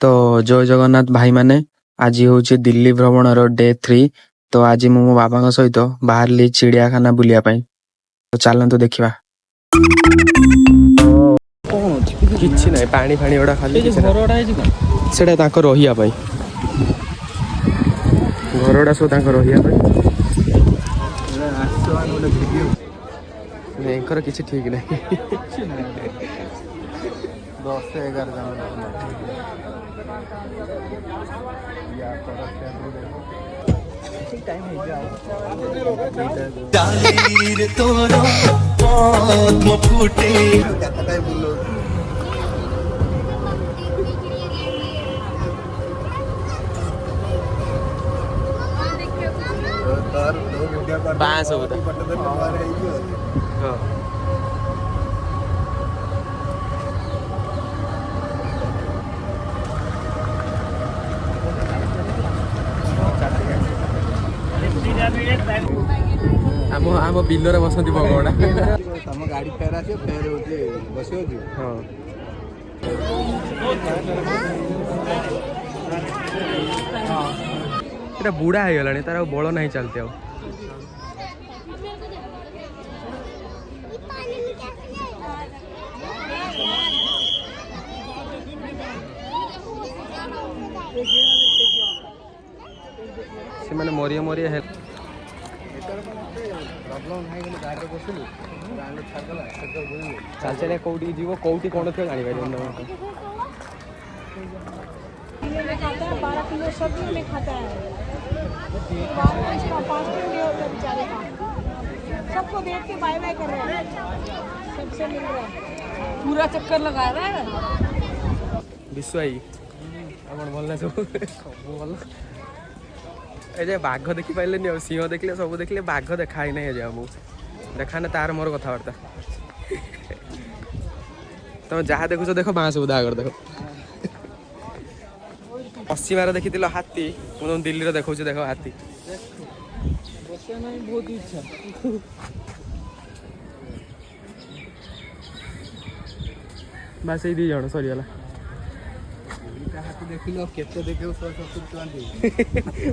तो जय जगन्नाथ भाई माने आज हूँ दिल्ली भ्रमणर डे 3। तो आज मु मो बाबा सहित बाहर चिड़ियाखाना बुलिया पाई। तो चलतु देखा किछि नै पानी फाणी ओडा खाली सेटा ताको रहिया पाई घरडा सब ताको रहिया पाई नेकर किछि ठीक नै 10 से 11 जन आम बिलर बसती बगड़ा तम गाड़ी फेर आस फेर बस ये बुढ़ा हो गला तार बल ना चलते से माने मरिया मरिया है चल चल कौटी जीव कौटी कौन थे जानी पारे 12 किलो सब्जी में खाता है। सबको देख के बाय बाय कर रहे हैं, सबसे मिल रहा है, पूरा चक्कर लगा रहा है। विश्वाई अपन भल सब भल ए बाघ देखी पारे सिंह देखले सब देखले बाघ देखा ही नहीं आमको देखा ना तार मोर कथबार्ता तुम जहाँ देखुच देख बाँ सब दागर देख पश्चिमार देखी हाथी मुझे दिल्ली देखा देख हाथी बहुत इच्छा बस ये 2 जन सरीगला देख केते देखे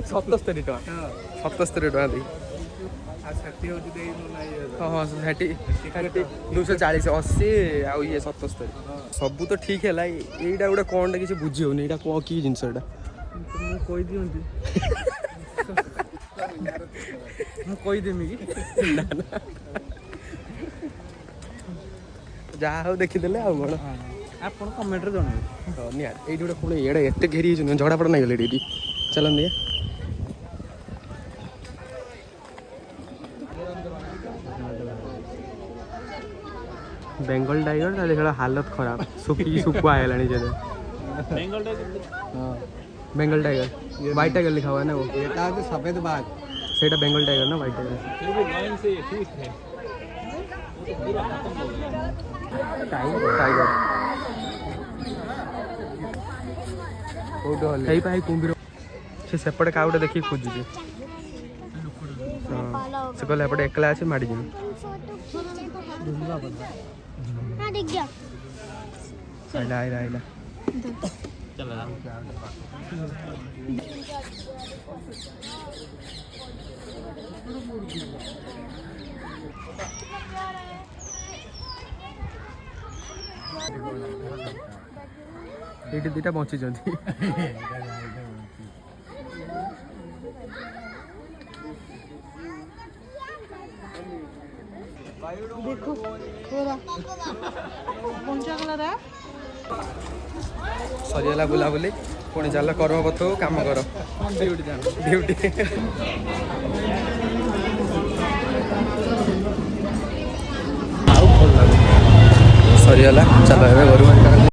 77 टका 77 टका दी हाँ 240 80 आउ ये 77 सब तो ठीक है यहाँ गोटे कौन किसी बुझी होनी यहाँ कौन कि जिनस कहीदेमी कि जहाँ हो देखीदे आ कौन आप कमेंट जन निहार ये गोटे कौन ये एत घेरी झगड़ा पड़ा नहीं गले ये चलन दिया बेंगल टाइगर देखा हालत खराब सुखी सुखुआ है बेंगल टाइगर व्हाइट टाइगर लिखा हुआ है ना वो ये सफेद बाघ सेटा बेंगल टाइगर ना व्हाइट टाइगर कई पाई कुंभीर से सेपटे का गोटे देखिए खोजुचे से कहले एपटे एकला अच्छे माड़ी जी आइला आइला आइला ये 2टा बची देखो कलर है सरीगला बुलाबुली पुणी चल कर्मपथ काम कर ड्यूटी सरीगला चल घर